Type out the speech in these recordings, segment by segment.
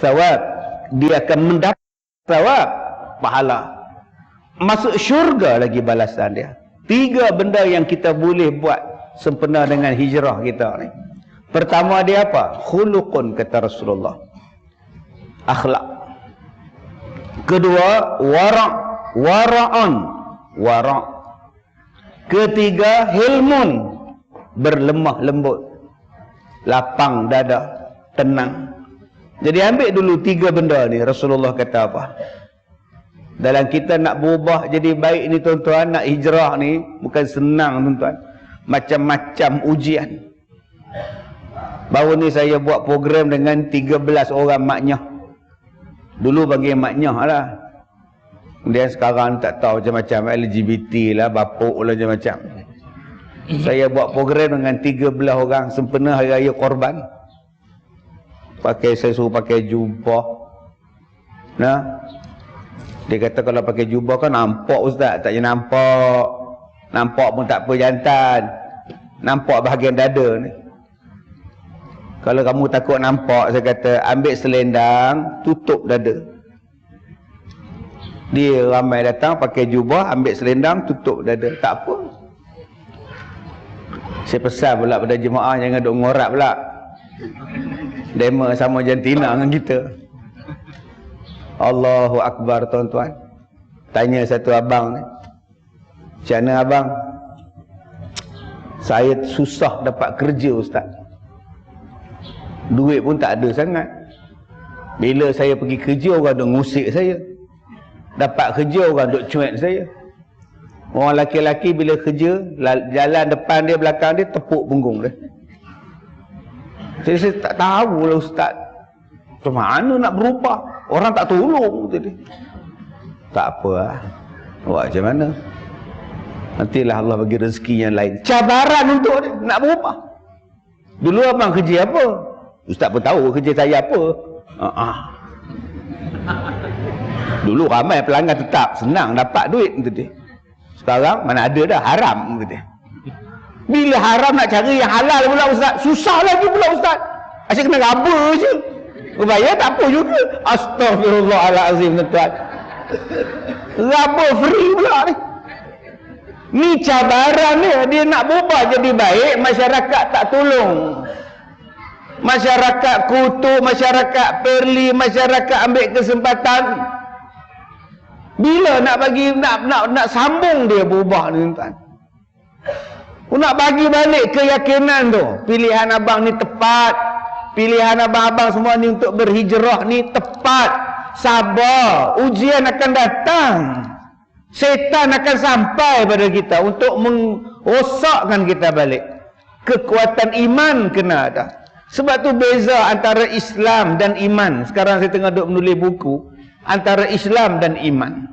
thawab, dia akan mendapat thawab, pahala. Masuk syurga lagi balasan dia. 3 benda yang kita boleh buat sempena dengan hijrah kita ni. Pertama dia apa? Khuluqun, kata Rasulullah, akhlak. Kedua, wara'un, wara'. Ketiga, hilmun, berlemah lembut, lapang dada, tenang. Jadi ambil dulu 3 benda ni. Rasulullah kata apa? Dalam kita nak berubah jadi baik ni tuan-tuan, nak hijrah ni bukan senang tuan-tuan. Macam-macam ujian. Baru ni saya buat program dengan 13 orang maknyah. Dulu bagi maknyah lah. Kemudian sekarang tak tahu macam-macam, LGBT lah, bapuk lah, macam-macam. Saya buat program dengan 13 orang sempena Hari Raya Korban. Saya suruh pakai jubah. Nah, dia kata kalau pakai jubah kan nampak ustaz. Tak je nampak. Nampak pun tak apa, jantan. Nampak bahagian dada ni. Kalau kamu takut nampak, saya kata ambil selendang, tutup dada. Dia ramai datang pakai jubah, ambil selendang, tutup dada. Tak apa. Saya pesan pula pada jemaah, jangan duk ngorak pula. Dema sama jantina dengan kita. Allahu Akbar tuan-tuan. Tanya satu abang ni, macam mana abang? Saya susah dapat kerja ustaz. Duit pun tak ada sangat. Bila saya pergi kerja, orang duk ngusik saya. Dapat kerja, orang duk cuek saya. Orang laki-laki bila kerja, jalan depan dia, belakang dia, tepuk punggung dia. Jadi saya tak tahu lah ustaz, macam mana nak berubah? Orang tak tolong tadi. Tak apa lah. Buat macam mana? Nantilah Allah bagi rezeki yang lain. Cabaran untuk dia nak berubah. Dulu abang kerja apa? Ustaz pun tahu kerja saya apa. Dulu ramai pelanggan tetap, senang dapat duit tadi. Sekarang mana ada dah, haram tadi. Bila haram nak cari yang halal pula ustaz, susah lagi pula ustaz. Asyik kena raba je. Bayar tak apa juga. Astaghfirullahalazim tuan. Raba free pula ni. Ni cabaran dia nak berubah jadi baik, masyarakat tak tolong. Masyarakat kutuk, masyarakat perli, masyarakat ambil kesempatan. Bila nak bagi nak sambung dia berubah ni tuan. Nak bagi balik keyakinan tu. Pilihan abang ni tepat. Pilihan abang-abang semua ni untuk berhijrah ni tepat. Sabar. Ujian akan datang. Setan akan sampai pada kita untuk merosakkan kita balik. Kekuatan iman kena ada. Sebab tu beza antara Islam dan iman. Sekarang saya tengah duk menulis buku antara Islam dan iman.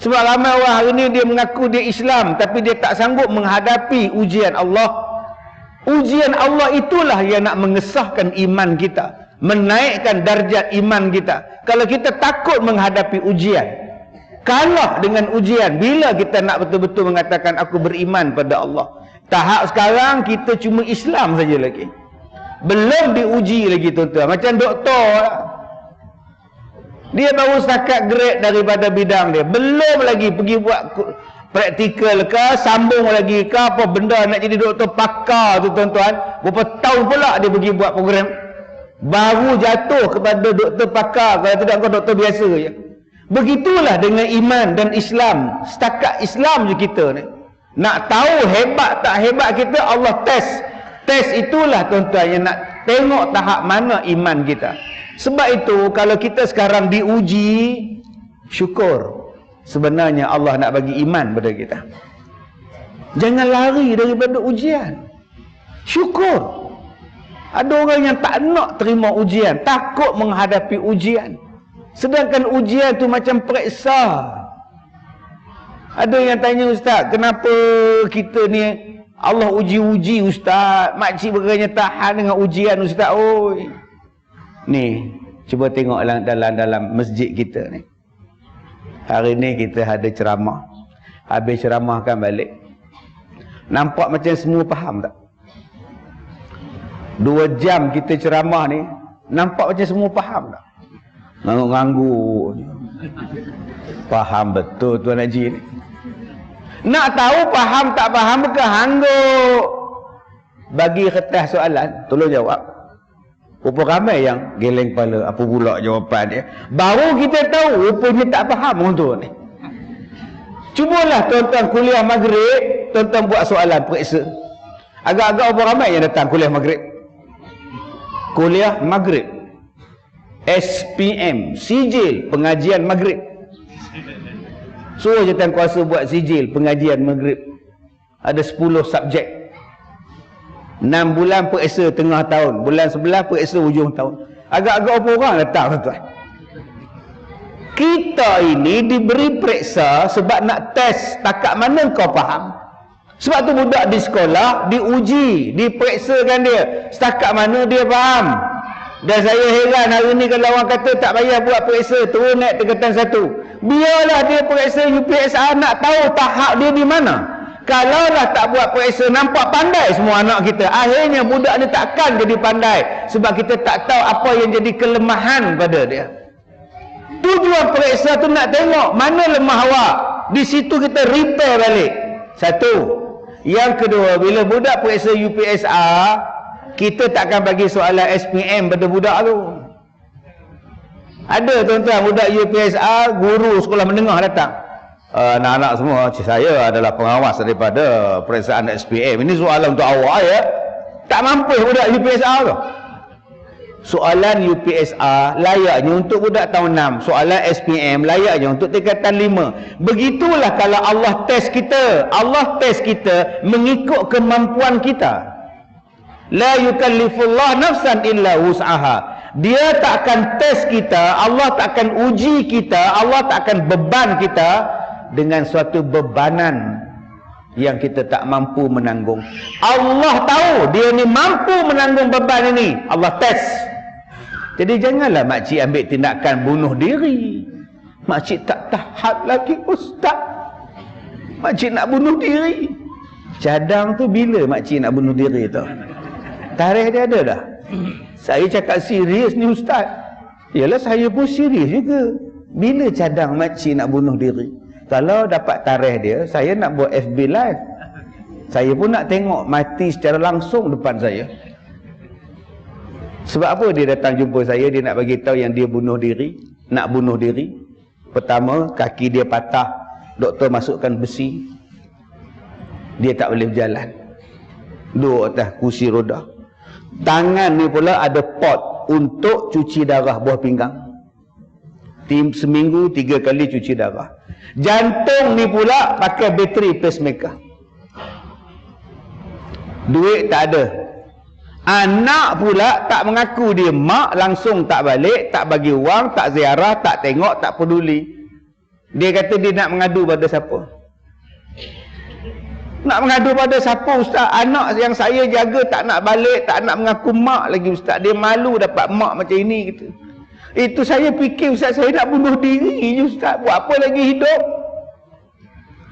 Sebab ramai orang hari ni dia mengaku dia Islam, tapi dia tak sanggup menghadapi ujian Allah. Ujian Allah itulah yang nak mengesahkan iman kita, menaikkan darjat iman kita. Kalau kita takut menghadapi ujian, kalah dengan ujian, bila kita nak betul-betul mengatakan aku beriman pada Allah? Tahap sekarang kita cuma Islam saja lagi. Belum diuji lagi tuan-tuan. Macam doktor lah. Dia baru setakat grade daripada bidang dia. Belum lagi pergi buat praktikal ke, sambung lagi ke, apa benda nak jadi doktor pakar tu tuan-tuan. Berapa tahun pula dia pergi buat program. Baru jatuh kepada doktor pakar. Kalau tidak kau doktor biasa je. Begitulah dengan iman dan Islam. Setakat Islam je kita ni. Nak tahu hebat tak hebat kita, Allah test. Test itulah tuan-tuan yang nak tengok tahap mana iman kita. Sebab itu kalau kita sekarang diuji, syukur. Sebenarnya Allah nak bagi iman pada kita. Jangan lari daripada ujian. Syukur. Ada orang yang tak nak terima ujian, takut menghadapi ujian. Sedangkan ujian tu macam periksa. Ada yang tanya ustaz, kenapa kita ni Allah uji-uji ustaz? Makcik berkanya tahan dengan ujian ustaz. Oi. Ni, cuba tengok dalam masjid kita ni. Hari ni kita ada ceramah. Habis ceramah kan balik. Nampak macam semua faham tak? 2 jam kita ceramah ni, nampak macam semua faham tak? Ngangguk-ngangguk. Faham betul Tuan Haji ni. Nak tahu faham tak faham ke hangguk. Bagi kertas soalan, tolong jawab. Rupa ramai yang geleng kepala, apa pula jawapan dia. Baru kita tahu rupanya tak faham orang tu ni. Cubalah tuan-tuan kuliah maghrib, tuan-tuan buat soalan periksa. Agak-agak orang ramai yang datang kuliah maghrib. Kuliah maghrib. SPM, sijil pengajian maghrib. Suruh jawatan kuasa buat sijil pengajian maghrib. Ada 10 subjek. 6 bulan periksa tengah tahun. Bulan 11 periksa hujung tahun. Agak-agak apa orang datang tuan-tuan. Kita ini diberi periksa sebab nak test takat mana kau faham. Sebab tu budak di sekolah diuji, diperiksakan dia setakat mana dia faham. Dan saya heran hari ni kalau orang kata tak payah buat periksa, turun naik tingkatan 1. Biarlah dia periksa UPSR, nak tahu tahap dia di mana. Kalau lah tak buat periksa, nampak pandai semua anak kita. Akhirnya budak ni takkan jadi pandai. Sebab kita tak tahu apa yang jadi kelemahan pada dia. Tujuan periksa tu nak tengok mana lemah awak. Di situ kita repair balik. Satu. Yang kedua, bila budak periksa UPSR, kita takkan bagi soalan SPM pada budak tu. Ada tuan-tuan budak UPSR, guru sekolah menengah datang. Anak-anak semua, saya adalah pengawas daripada periksaan SPM. Ini soalan untuk awak ya. Tak mampu budak UPSR tu. Soalan UPSR layaknya untuk budak tahun 6. Soalan SPM layaknya untuk tingkatan 5. Begitulah kalau Allah test kita. Allah test kita mengikut kemampuan kita. La yukallifullah nafsan illa wus'aha. Dia tak akan test kita, Allah tak akan uji kita, Allah tak akan beban kita dengan suatu bebanan yang kita tak mampu menanggung. Allah tahu dia ni mampu menanggung beban ini. Allah test. Jadi janganlah makcik ambil tindakan bunuh diri. Makcik tak tahan lagi ustaz. Makcik nak bunuh diri. Cadang tu bila makcik nak bunuh diri tu? Tarikh dia ada dah. Saya cakap serius ni ustaz. Yalah saya pun serius juga. Bila cadang makcik nak bunuh diri? Kalau dapat tarikh dia, saya nak buat FB live. Saya pun nak tengok mati secara langsung depan saya. Sebab apa dia datang jumpa saya, dia nak bagi tahu yang dia bunuh diri, nak bunuh diri. Pertama, kaki dia patah. Doktor masukkan besi. Dia tak boleh berjalan. Duduk atas kursi roda. Tangan ni pula ada pot untuk cuci darah buah pinggang. Seminggu 3 kali cuci darah. Jantung ni pula pakai bateri pacemaker. Duit tak ada. Anak pula tak mengaku dia mak, langsung tak balik, tak bagi wang, tak ziarah, tak tengok, tak peduli. Dia kata dia nak mengadu pada siapa? Nak mengadu pada siapa ustaz? Anak yang saya jaga tak nak balik, tak nak mengaku mak lagi ustaz. Dia malu dapat mak macam ini gitu. Itu saya fikir ustaz, saya nak bunuh diri ustaz. Buat apa lagi hidup?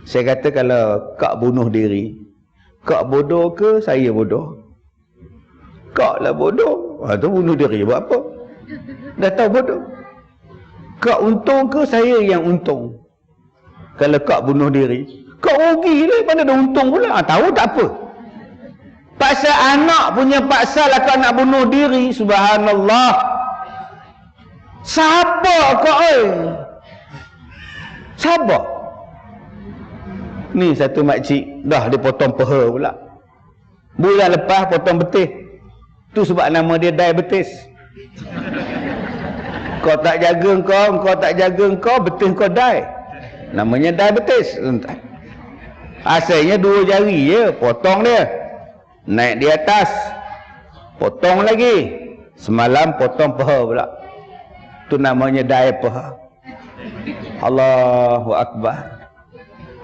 Saya kata kalau kak bunuh diri, kak bodoh ke saya bodoh? Kak lah bodoh. Tu bunuh diri buat apa? Dah tahu bodoh. Kak untung ke saya yang untung? Kalau kak bunuh diri, kak rugi lah, mana ada untung pula. Tahu tak apa. Pasal anak punya paksa lah kau nak bunuh diri. Subhanallah. Sabar kau sabar. Ni satu makcik dah dipotong peha pula. Bulan lepas potong betis. Tu sebab nama dia diabetes. Kau tak jaga kau tak jaga kau, betis kau die. Namanya diabetes. Asalnya 2 jari je, potong dia. Naik di atas, potong lagi. Semalam potong peha pula. Tu namanya dai peha. Allahu Akbar.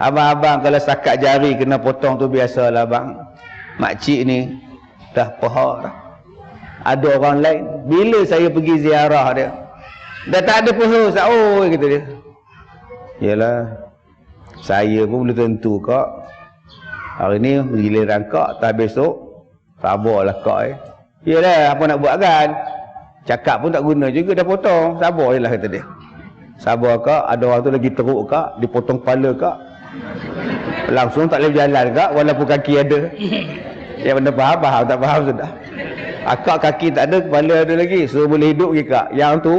Abang-abang kalau sakat jari kena potong tu biasalah bang. Makcik ni dah peha dah. Ada orang lain, bila saya pergi ziarah dia, dah tak ada peha ustaz. Oh kata dia. Yalah, saya pun belum tentu kak. Hari ni giliran kak, tak besok sabarlah kak. Yalah, apa nak buat kan? Cakap pun tak guna juga, dah potong. Sabar je lah kata dia. Sabar kak, ada orang tu lagi teruk kak, dipotong kepala kak. Langsung tak boleh berjalan kak, walaupun kaki ada. Yang benda faham, tak faham sudah. Akak kaki tak ada, kepala ada lagi. So boleh hidup ke kak. Yang tu,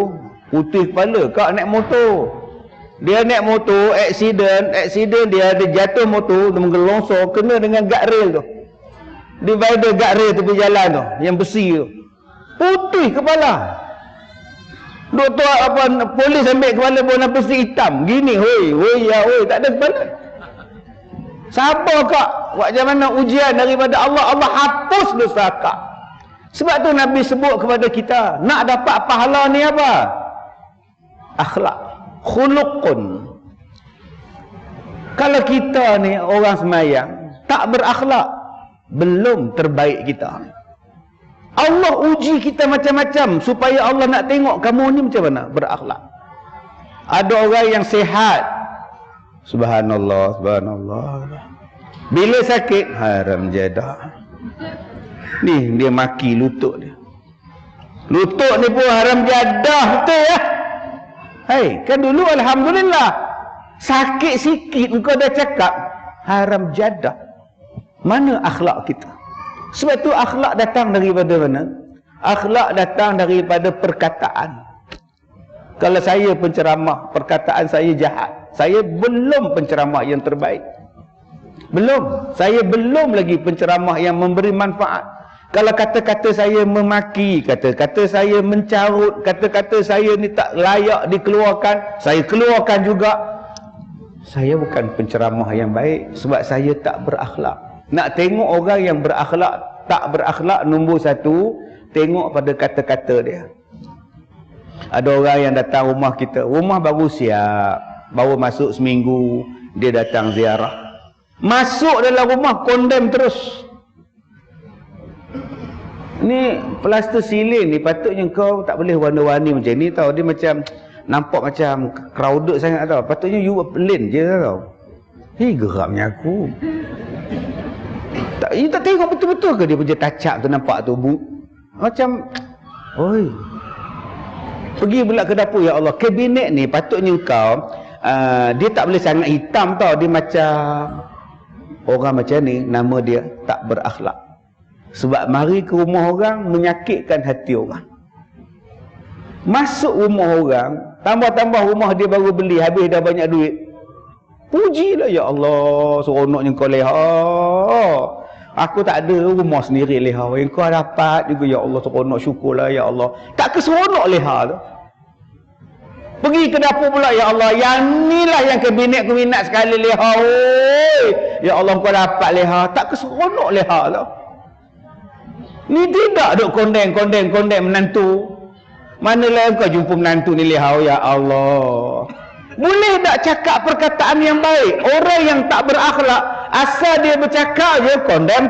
putih kepala. Kak naik motor. Dia naik motor, accident dia jatuh motor, dia menggelongsor, kena dengan guardrail tu. Divider guardrail tepi jalan tu, yang besi tu. Putih kepala. Doktor polis ambil kepala warna besi hitam. Gini, hoi, tak ada kepala. Sabar kak. Macam mana ujian daripada Allah, Allah hapus dosa kak. Sebab tu Nabi sebut kepada kita, nak dapat pahala ni apa? Akhlak. Khuluqun. Kalau kita ni orang semayang tak berakhlak, belum terbaik kita. Allah uji kita macam-macam supaya Allah nak tengok kamu ni macam mana berakhlak. Ada orang yang sihat, subhanallah, bila sakit haram jadah. Ni dia maki lutut dia. Lutut ni pun haram jadah betul ya. Hai, kan dulu alhamdulillah sakit sikit engkau dah cakap haram jadah. Mana akhlak kita? Sebab tu akhlak datang daripada mana? Akhlak datang daripada perkataan. Kalau saya penceramah, perkataan saya jahat, saya belum penceramah yang terbaik. Belum. Saya belum lagi penceramah yang memberi manfaat. Kalau kata-kata saya memaki, kata-kata saya mencarut, kata-kata saya ni tak layak dikeluarkan, saya keluarkan juga. Saya bukan penceramah yang baik sebab saya tak berakhlak. Nak tengok orang yang berakhlak, tak berakhlak, nombor satu, tengok pada kata-kata dia. Ada orang yang datang rumah kita, rumah baru siap, baru masuk seminggu, dia datang ziarah. Masuk dalam rumah, condemn terus. Ni plaster silin ni, patutnya kau tak boleh warna-warni macam ni tau. Dia macam, nampak macam crowded sangat tau. Patutnya you plain je tau. Geramnya aku. You tak tengok betul-betul ke dia punya touch-up tu nampak tu macam oi. Pergi pula ke dapur, ya Allah, kabinet ni patutnya kau dia tak boleh sangat hitam tau, dia macam orang macam ni, nama dia tak berakhlak. Sebab mari ke rumah orang menyakitkan hati orang. Masuk rumah orang, tambah-tambah rumah dia baru beli, habis dah banyak duit. Pujilah ya Allah, seronoknya kau leha. Aku tak ada rumah sendiri leha. Yang kau dapat juga ya Allah, seronok, syukurlah ya Allah. Tak keseronok leha tu. Pergi ke dapur pula, ya Allah, yang inilah yang kabinet aku minat sekali leha. Oi, ya Allah kau dapat leha. Tak keseronok leha tu. Ni tidak duk kondeng menantu. Manalah kau jumpa menantu ni leha, ya Allah. Boleh tak cakap perkataan yang baik? Orang yang tak berakhlak, asal dia bercakap je condemn.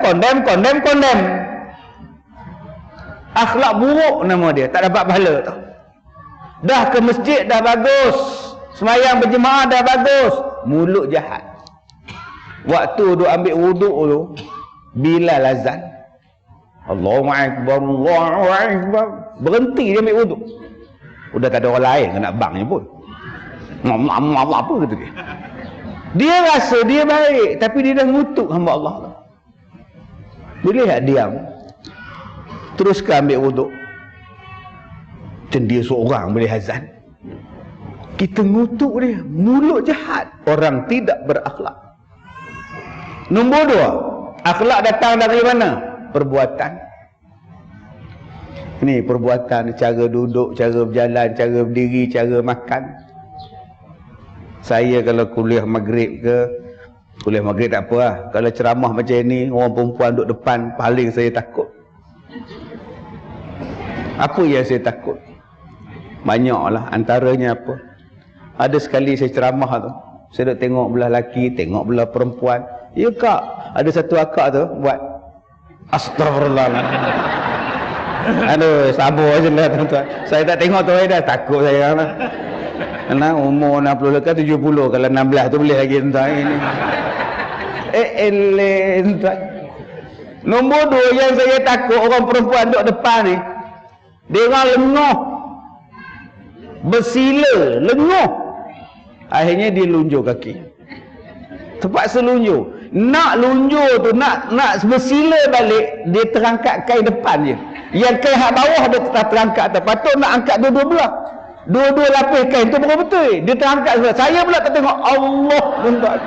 Akhlak buruk nama dia, tak dapat pahala tau. Dah ke masjid dah bagus, semayang berjemaah dah bagus, mulut jahat. Waktu duk ambil wuduk tu, Bilal azan, Allahu Akbar, Allahu Akbar, berhenti dia ambil wuduk. Udah tak ada orang lain nak bangnya pun. Apa kata dia? Dia rasa dia baik, tapi dia dah ngutuk hamba Allah. Boleh tak diam? Teruskan ambil wuduk. Macam dia seorang boleh azan. Kita ngutuk dia, mulut jahat, orang tidak berakhlak. Nombor dua, akhlak datang dari mana? Perbuatan. Ini perbuatan, cara duduk, cara berjalan, cara berdiri, cara makan. Saya kalau kuliah maghrib ke, kuliah maghrib tak apa lah. Kalau ceramah macam ni, orang perempuan duduk depan, paling saya takut. Apa yang saya takut? Banyaklah, antaranya apa? Ada sekali saya ceramah tu, saya duduk tengok belah lelaki, tengok belah perempuan. Ya kak, ada satu akak tu buat astagfirullah. Aduh, sabar je lah tuan-tuan. Saya tak tengok tu dah, takut saya lah. Karena umur 60 dekat 70, kalau 16 tu boleh lagi tuan ini. Tuan. Nombor dua yang saya takut orang perempuan duduk depan ni. Dia orang lenguh. Bersila, lenguh. Akhirnya dia lunjur kaki. Terpaksa lunjur. Nak lunjur tu, nak bersila balik, dia terangkat kain depan je. Yang kain hak bawah dia tak terangkat atas. Patut nak angkat dua-dua belah. Dua-dua lapis kain tu betul-betul. Dia terangkat sebelah. Saya pula tak tengok. Allah tuan-tuan.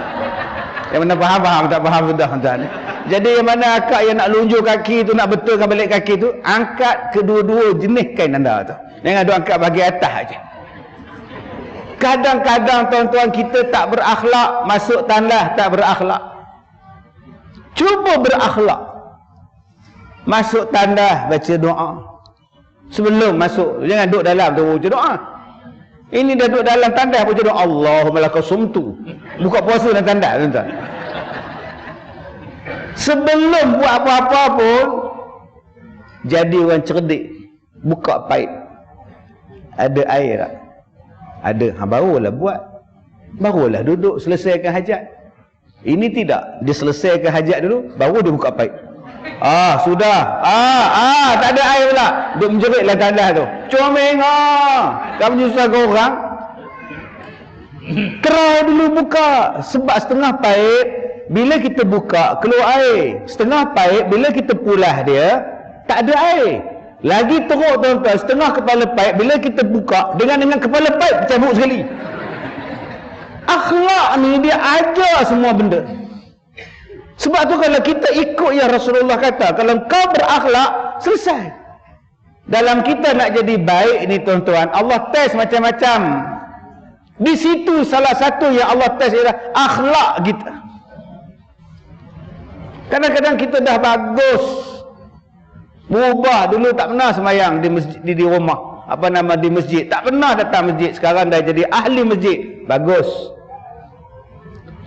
Yang mana faham, tak faham sudah tuan-tuan. Jadi yang mana akak yang nak lunjur kaki tu, nak betulkan balik kaki tu, angkat kedua-dua jenis kain anda tu. Jangan duk angkat bagi atas aja. Kadang-kadang tuan-tuan kita tak berakhlak, masuk tandas tak berakhlak. Cuba berakhlak. Masuk tandas baca doa. Sebelum masuk, jangan duduk dalam tu baca doa. Ini dah duduk dalam tandas baca doa. Allahumma laka sumtu. Buka puasa dalam tandas tuan-tuan. Sebelum buat apa-apa pun, jadi orang cerdik. Buka paip. Ada air tak? Ada. Barulah buat. Barulah duduk selesaikan hajat. Ini tidak. Dia selesaikan hajat dulu, baru dia buka paip. Sudah. Tak ada air pula. Duk menjerit lah tandas tu. Comeng kamu menyusahkan orang. Kerai dulu buka. Sebab setengah paip, bila kita buka, keluar air. Setengah paip, bila kita pulas dia, tak ada air. Lagi teruk tuan-tuan, setengah kepala paip, bila kita buka, dengan kepala paip cabut sekali. Akhlak ni dia ajar semua benda. Sebab tu kalau kita ikut yang Rasulullah kata, kalau kau berakhlak, selesai. Dalam kita nak jadi baik ni tuan-tuan, Allah test macam-macam. Di situ salah satu yang Allah test ialah akhlak kita. Kadang-kadang kita dah bagus, berubah. Dulu tak pernah semayang di masjid, di rumah, di masjid, tak pernah datang masjid. Sekarang dah jadi ahli masjid, bagus.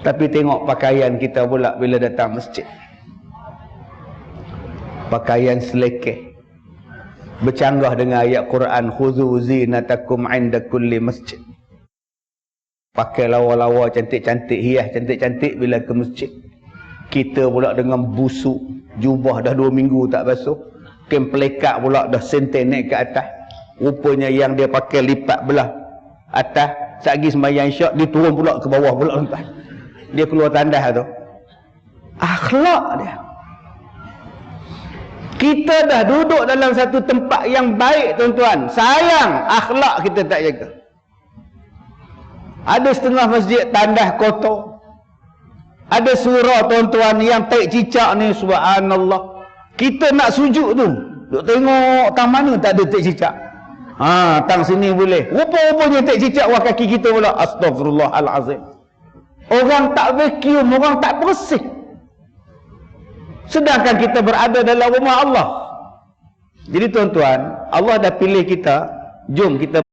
Tapi tengok pakaian kita pula bila datang masjid. Pakaian selekeh, bercanggah dengan ayat Quran, khuzu zinatakum 'inda kulli masjid. Pakai lawa-lawa cantik-cantik, hias cantik-cantik bila ke masjid. Kita pula dengan busuk, jubah dah 2 minggu tak basuh, kain pelekat pula dah senten naik ke atas. Rupanya yang dia pakai lipat belah atas, satgi sembahyang isyak, dia turun pula ke bawah pula tuan. Dia keluar tandas tu. Akhlak dia. Kita dah duduk dalam satu tempat yang baik tuan-tuan. Sayang akhlak kita tak jaga. Ada setengah masjid tandas kotor. Ada surah tuan-tuan yang taik cicak ni, subhanallah. Kita nak sujud tu, duk tengok tang mana tak ada taik cicak. Tang sini boleh. Rupa-rupanya taik cicak wah kaki kita pula. Astagfirullahalazim. Orang tak vacuum, orang tak bersih. Sedangkan kita berada dalam rumah Allah. Jadi tuan-tuan, Allah dah pilih kita. Jom kita